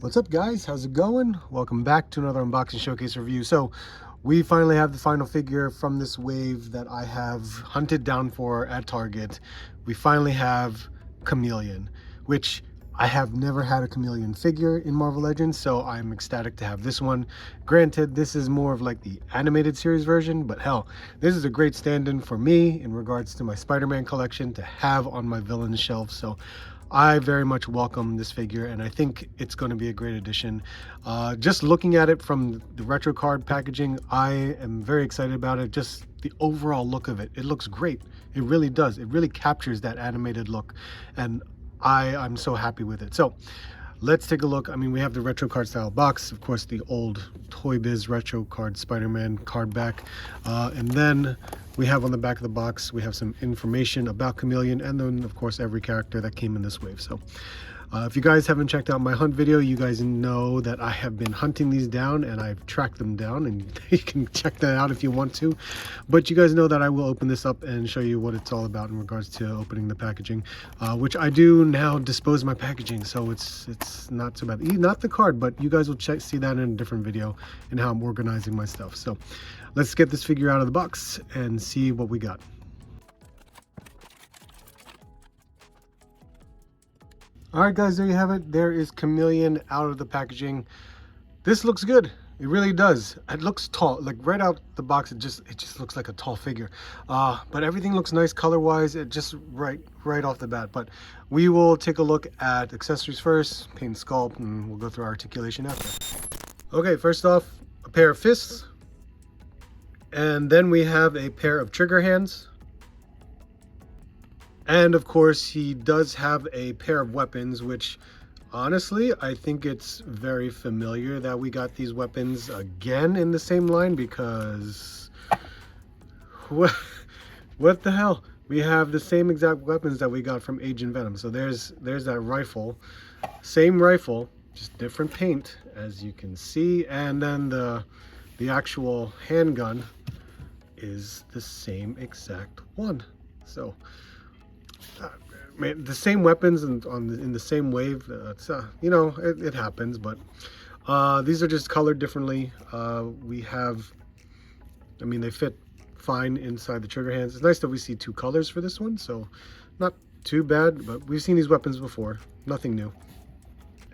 What's up, guys? How's it going? Welcome back to another unboxing showcase review. So we finally have the final figure from this wave that I have hunted down for at Target. We finally have Chameleon, which I have never had a Chameleon figure in Marvel Legends, so I'm ecstatic to have this one. Granted, this is more of like the animated series version, but hell, this is a great stand-in for me in regards to my Spider-Man collection to have on my villain shelf. So I very much welcome this figure, and I think it's going to be a great addition. Just looking at it from the retro card packaging, I am very excited about it. Just the overall look of it, it looks great. It really does. It really captures that animated look, and I'm so happy with it. So let's take a look. I mean, we have the retro card style box, of course, the old Toy Biz retro card Spider-Man card back, and then we have on the back of the box, we have some information about Chameleon, and then of course every character that came in this wave. So if you guys haven't checked out my hunt video, you guys know that I have been hunting these down and I've tracked them down, and you can check that out if you want to. But you guys know that I will open this up and show you what it's all about in regards to opening the packaging, which I do now dispose my packaging, so it's not so bad. Not the card, but you guys will see that in a different video and how I'm organizing my stuff. So let's get this figure out of the box and see what we got. All right, guys, there you have it. There is Chameleon out of the packaging. This looks good. It really does. It looks tall. Like right out the box, it just looks like a tall figure. But everything looks nice color-wise. It just right off the bat. But we will take a look at accessories first, paint and sculpt, and we'll go through our articulation after. Okay, first off, a pair of fists. And then we have a pair of trigger hands. And of course, he does have a pair of weapons, which honestly, I think it's very familiar that we got these weapons again in the same line, because what the hell? We have the same exact weapons that we got from Agent Venom. So there's that rifle, same rifle, just different paint, as you can see. And then the actual handgun is the same exact one. So the same weapons and in the same wave. You know, it happens, but these are just colored differently. We have, I mean, they fit fine inside the trigger hands. It's nice that we see two colors for this one, so not too bad, but we've seen these weapons before, nothing new.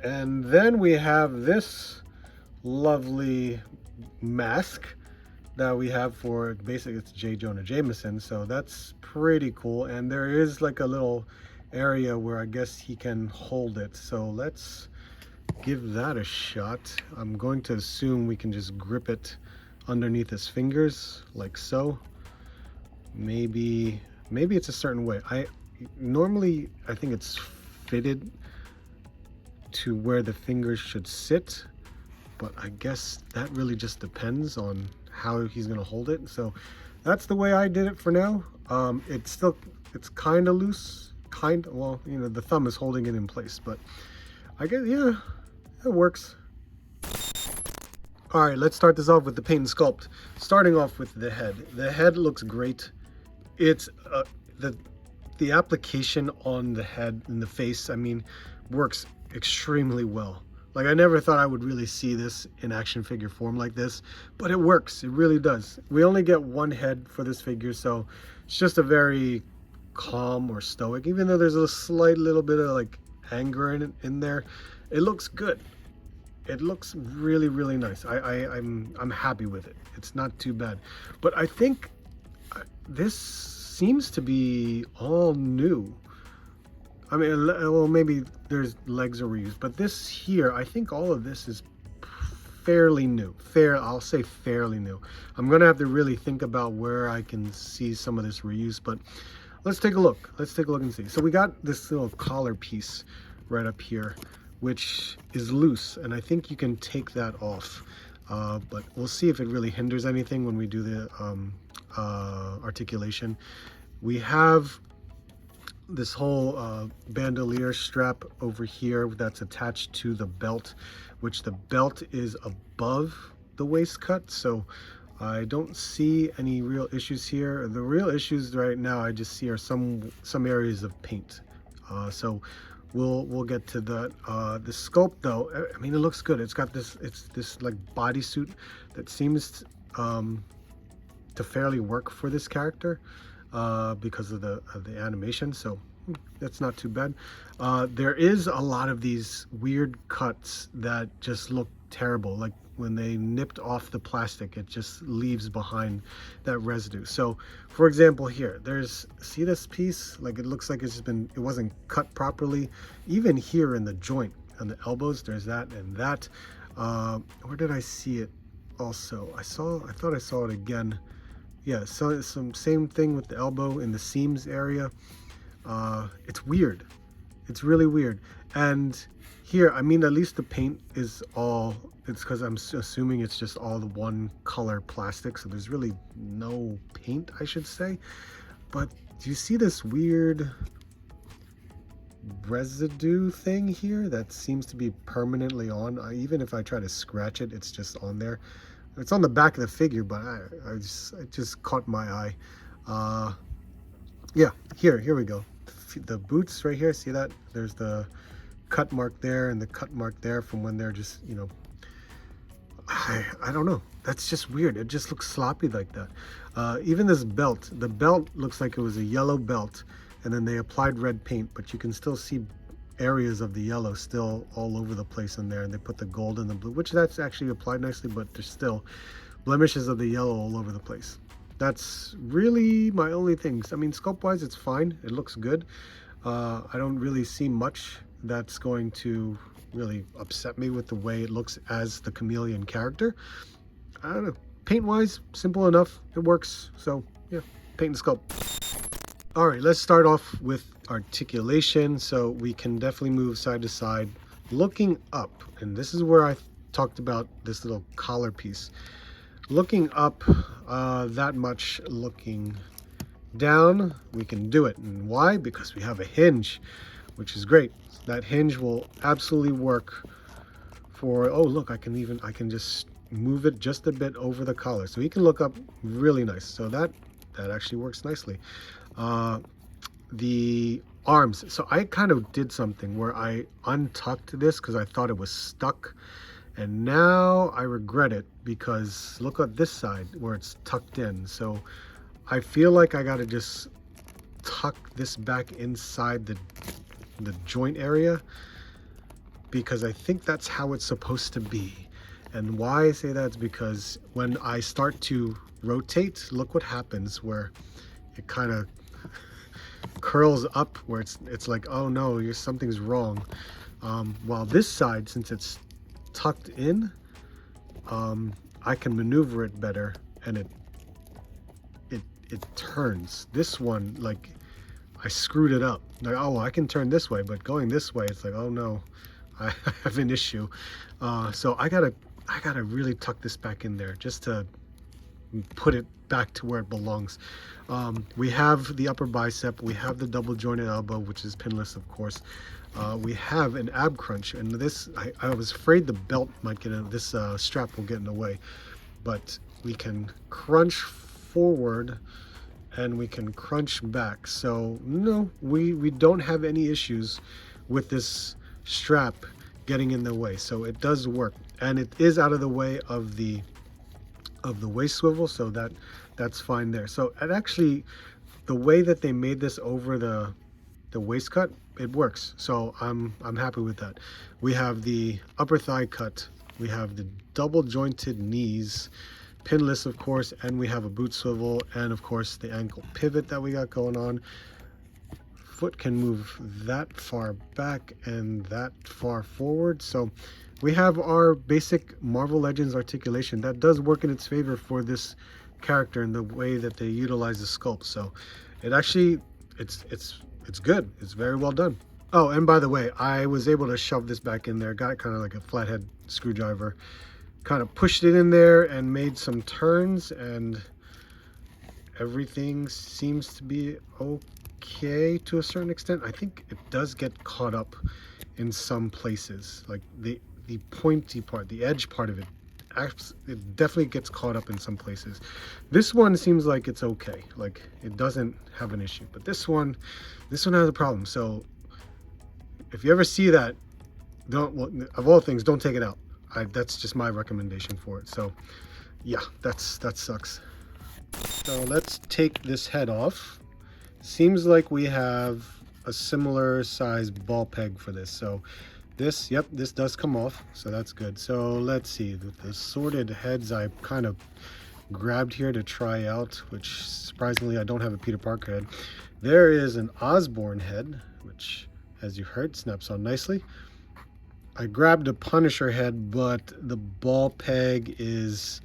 And then we have this lovely mask that we have for, basically it's J. Jonah Jameson, so that's pretty cool. And there is like a little area where I guess he can hold it, so let's give that a shot. I'm going to assume we can just grip it underneath his fingers like so. Maybe it's a certain way. Normally I think it's fitted to where the fingers should sit, but I guess that really just depends on how he's gonna hold it. So that's the way I did it for now. It's kind of loose, well, you know, the thumb is holding it in place, but I guess, yeah, it works. All right, let's start this off with the paint and sculpt. Starting off with the head. The head looks great. It's the application on the head and the face, I mean, works extremely well. Like, I never thought I would really see this in action figure form like this, but it works. It really does. We only get one head for this figure, so it's just a very calm or stoic, even though there's a slight little bit of like anger in there. It looks good. It looks really, really nice. I'm happy with it. It's not too bad. But I think this seems to be all new. I mean, well, maybe there's legs are reused, but this here, I think all of this is fairly new. I'll say fairly new. I'm gonna have to really think about where I can see some of this reuse, but let's take a look. Let's take a look and see. So we got this little collar piece right up here, which is loose, and I think you can take that off. But we'll see if it really hinders anything when we do the articulation. We have this whole bandolier strap over here that's attached to the belt, which the belt is above the waist cut, so I don't see any real issues here. The real issues right now I just see are some areas of paint. So we'll get to that. The sculpt though, I mean, it looks good. It's got this like bodysuit that seems to fairly work for this character because of the animation, so that's not too bad. There is a lot of these weird cuts that just look terrible, like when they nipped off the plastic, it just leaves behind that residue. So for example here, see this piece, like it looks like it wasn't cut properly. Even here in the joint on the elbows, there's that and that. Where did I see it also? I thought I saw it again. Yeah, so some same thing with the elbow in the seams area. It's weird. It's really weird. And here, I mean, at least the paint is all, it's because I'm assuming it's just all the one color plastic, so there's really no paint, I should say. But do you see this weird residue thing here that seems to be permanently on? Even if I try to scratch it, it's just on there. It's on the back of the figure, but it just caught my eye. Yeah, here we go. The boots right here, see that? There's the cut mark there and the cut mark there from when they're just, you know, I don't know. That's just weird. It just looks sloppy like that. Even this belt, the belt looks like it was a yellow belt and then they applied red paint, but you can still see areas of the yellow still all over the place in there, and they put the gold and the blue, which that's actually applied nicely, but there's still blemishes of the yellow all over the place. That's really my only things. I mean, sculpt wise, it's fine. It looks good. I don't really see much that's going to really upset me with the way it looks as the Chameleon character. I don't know. Paint wise, simple enough. It works. So yeah, paint and sculpt. All right, let's start off with articulation. So we can definitely move side to side, looking up. And this is where I talked about this little collar piece. Looking up that much, looking down, we can do it. And why? Because we have a hinge, which is great. That hinge will absolutely work for, oh look, I can just move it just a bit over the collar. So you can look up really nice. So that actually works nicely. The arms, so I kind of did something where I untucked this because I thought it was stuck, and now I regret it because look at this side where it's tucked in. So I feel like I got to just tuck this back inside the joint area, because I think that's how it's supposed to be. And why I say that is because when I start to rotate, look what happens, where it kind of curls up, where it's like, oh no, something's wrong. While this side, since it's tucked in, I can maneuver it better, and it turns. This one, like, I screwed it up. Like, oh, I can turn this way, but going this way, it's like, oh no, I have an issue. So I gotta really tuck this back in there just to put it back to where it belongs. We have the upper bicep, we have the double jointed elbow, which is pinless, of course. We have an ab crunch, and this, I was afraid the belt might get in, this strap will get in the way, but we can crunch forward and we can crunch back. So no, we don't have any issues with this strap getting in the way. So it does work, and it is out of the way of the waist swivel, so that's fine there. So it actually, the way that they made this over the waist cut, it works. So I'm happy with that. We have the upper thigh cut, we have the double jointed knees, pinless of course, and we have a boot swivel, and of course the ankle pivot that we got going on. Foot can move that far back and that far forward. So we have our basic Marvel Legends articulation that does work in its favor for this character and the way that they utilize the sculpt. So it actually, it's good. It's very well done. Oh, and by the way, I was able to shove this back in there, got it kind of like a flathead screwdriver, kind of pushed it in there and made some turns, and everything seems to be okay to a certain extent. I think it does get caught up in some places, like the pointy part, the edge part of it, it definitely gets caught up in some places. This one seems like it's okay, like it doesn't have an issue, but this one has a problem. So if you ever see that, don't, well, of all things, don't take it out. That's just my recommendation for it. So yeah, that sucks. So let's take this head off. Seems like we have a similar size ball peg for this. So this, yep, this does come off, so that's good. So let's see, the sorted heads I kind of grabbed here to try out, which surprisingly I don't have a Peter Parker head. There is an Osborn head, which, as you heard, snaps on nicely. I grabbed a Punisher head, but the ball peg is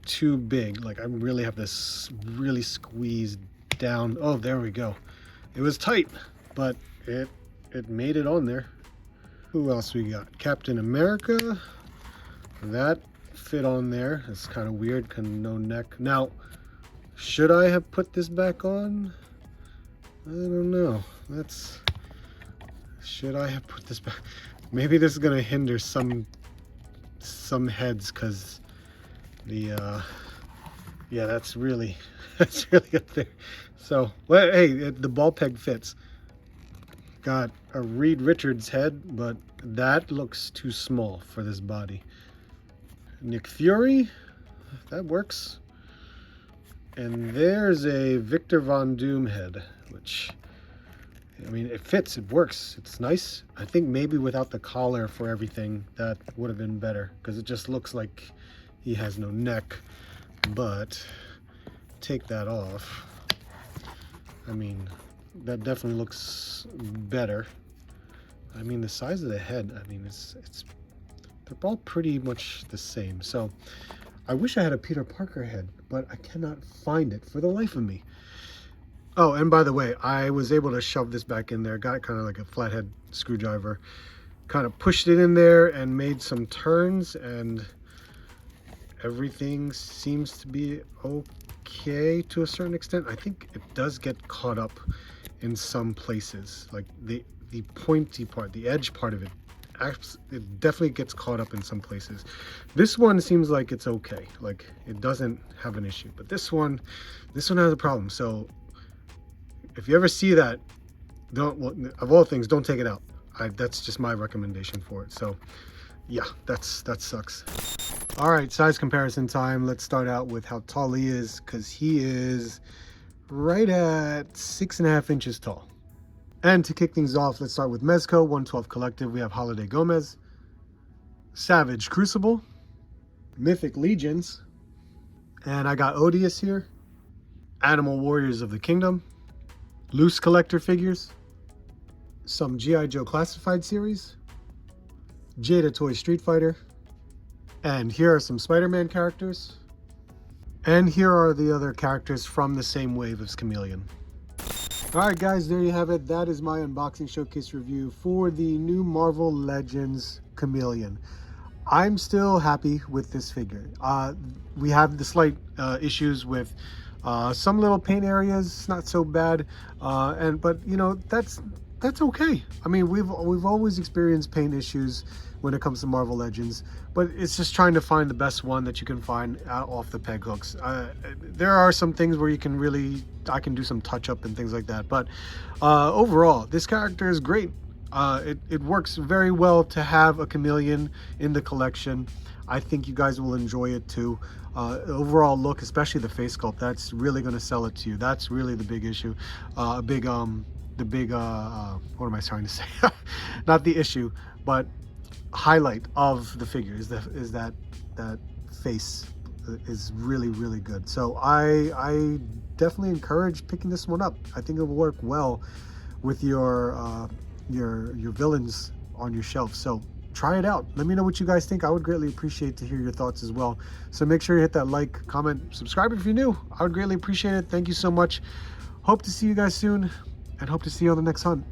too big. Like, I really have this really squeezed down. Oh, there we go. It was tight, but it made it on there. Who else we got? Captain America. That fit on there. It's kind of weird, kind of no neck. Now, should I have put this back on? I don't know. Should I have put this back? Maybe this is gonna hinder some heads, because the yeah, that's really up there. So, well, hey, the ball peg fits. Got a Reed Richards head, but that looks too small for this body. Nick Fury, that works. And there's a Victor Von Doom head, which, I mean, it fits, it works, it's nice. I think maybe without the collar for everything, that would have been better, because it just looks like he has no neck. But take that off. I mean, that definitely looks better. I mean, the size of the head, I mean, they're all pretty much the same. So I wish I had a Peter Parker head, but I cannot find it for the life of me. Oh, and by the way, I was able to shove this back in there, got kind of like a flathead screwdriver, kind of pushed it in there and made some turns, and everything seems to be okay to a certain extent. I think it does get caught up in some places, like the pointy part, the edge part of it, it definitely gets caught up in some places. This one seems like it's okay, like it doesn't have an issue, but this one has a problem. So if you ever see that, don't, well, of all things, don't take it out. That's just my recommendation for it. So yeah, that sucks. All right, size comparison time. Let's start out with how tall he is, because he is right at 6.5 inches tall. And to kick things off, let's start with Mezco 112 Collective. We have Holiday Gomez, Savage Crucible, Mythic Legions, and I got Odious here, Animal Warriors of the Kingdom, loose collector figures, some G.I. Joe Classified series, Jada Toy Street Fighter, and here are some Spider-Man characters, and here are the other characters from the same wave as Chameleon. Alright guys, there you have it. That is my unboxing showcase review for the new Marvel Legends Chameleon. I'm still happy with this figure. We have the slight issues with some little paint areas, not so bad, but you know, that's okay. I mean, we've always experienced paint issues when it comes to Marvel Legends, but it's just trying to find the best one that you can find off the peg hooks. There are some things where I can do some touch up and things like that, but overall, this character is great. It works very well to have a Chameleon in the collection. I think you guys will enjoy it too. Overall look, especially the face sculpt, that's really going to sell it to you. That's really the big issue. What am I trying to say? Not the issue, but highlight of the figure is that face is really good. So I definitely encourage picking this one up. I think it will work well with your villains on your shelf. So try it out. Let me know what you guys think. I would greatly appreciate to hear your thoughts as well. So make sure you hit that like, comment, subscribe if you're new. I would greatly appreciate it. Thank you so much. Hope to see you guys soon, and hope to see you on the next hunt.